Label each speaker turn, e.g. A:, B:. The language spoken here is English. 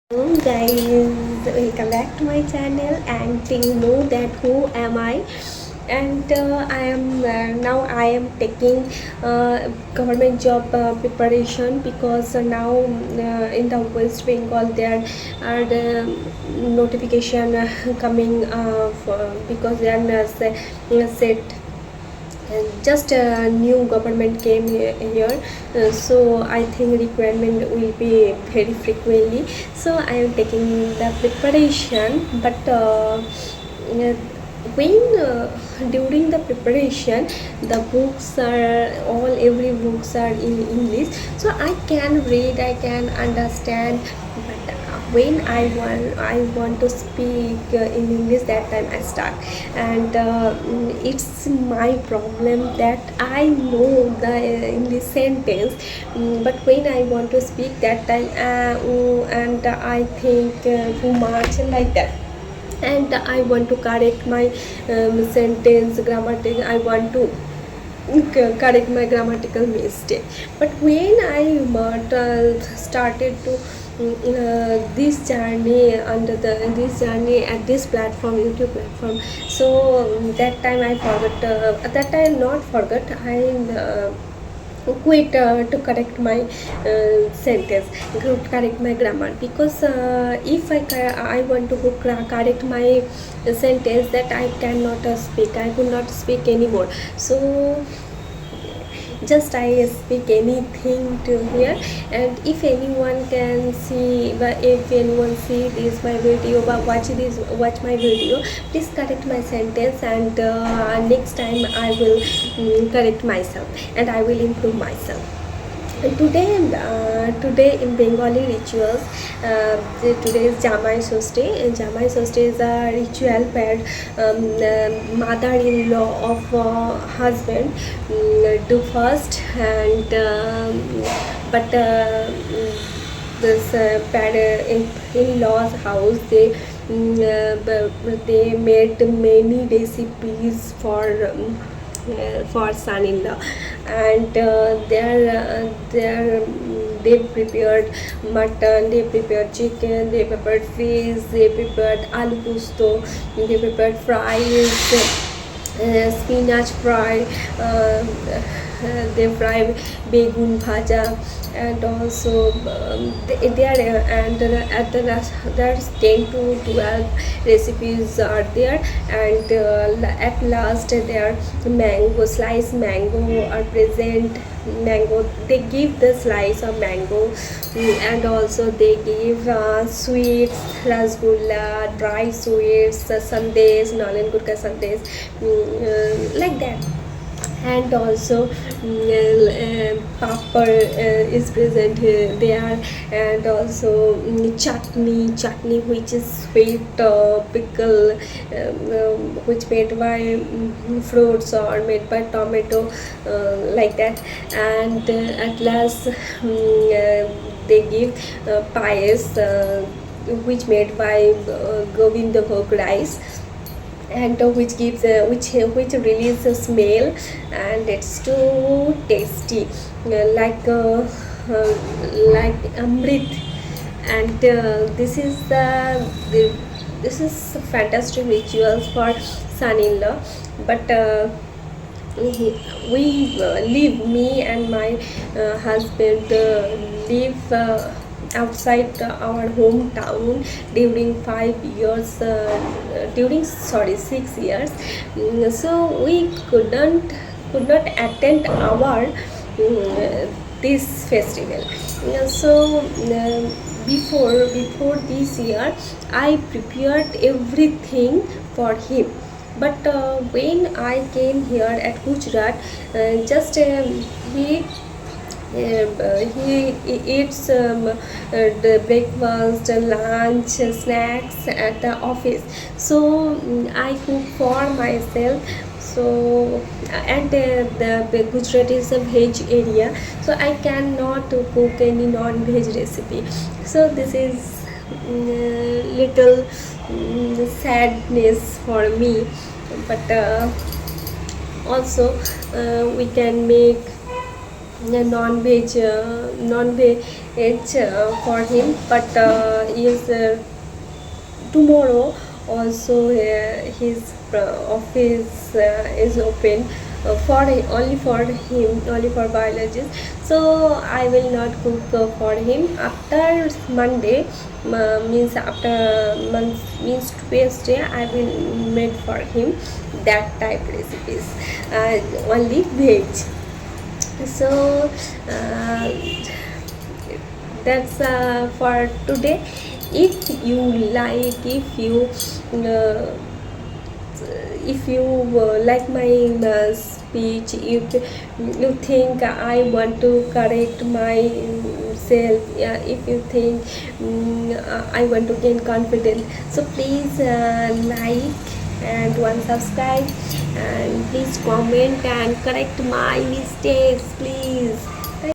A: Hello guys, welcome back to my channel and do you know that who am I? And I am now I am taking government job preparation because now in the West Bengal there are the notification coming because they are set just a new government came here, so I think requirement will be very frequently, so I am taking the preparation. But when during the preparation the books are all every books are in English, so I can read, I can understand, but when I want to speak in English, that time I start. And it's my problem that I know the English sentence, but when I want to speak that time and I think too much like that, and I want to correct my sentence grammatical, I want to correct my grammatical mistake. But when I started to this journey under this journey at this platform, YouTube platform, so that time I forgot, that time not forgot, I quit to correct my sentence, to correct my grammar, because if I want to correct my sentence, that I cannot speak, I could not speak anymore. So just I speak anything to here. And if anyone can see, but if anyone see this my video, but watch my video, please correct my sentence, and next time I will correct myself and I will improve myself. Today in Bengali rituals, today is Jamai Sosti. And Jamai Sosti is a ritual where mother-in-law of husband do first, and but this in-laws house, they made many recipes for son-in-law. And they prepared mutton, they prepared chicken, they prepared fish, they prepared aloo pusto, they prepared fries, spinach fry, they fry begun bhaja. And also they are and at the last there's 10 to 12 recipes are there. And at last there mango, sliced mango are present. Mango, they give the slice of mango, and also they give sweets, rasgulla, dry sweets, sandesh, nalan gurka sandesh, like that. And also papad is present there. And also chutney, which is sweet pickle, which made by fruits or made by tomato, like that. And at last they give payas, which made by Govinda Bhog rice, and which gives which releases a smell, and it's too tasty, like amrit. And this is this is fantastic rituals for son-in-law. But we live, me and my husband live outside our hometown during 5 years, during, sorry, 6 years. So we could not attend our this festival. So before this year I prepared everything for him. But when I came here at Gujarat, just he eats the breakfast, lunch, snacks at the office. So I cook for myself. So and the Gujarat is a veg area, so I cannot cook any non-veg recipe. So this is little sadness for me. But also we can make non-veg for him, but is tomorrow also his office is open for only for him, only for biologists. So I will not cook for him after Monday. Means after month, means Tuesday I will make for him that type recipes, only veg. So that's for today. If you like, uh, if you like my speech, if you think I want to correct myself, yeah, if you think I want to gain confidence, so please like and one subscribe, and please comment and correct my mistakes, please.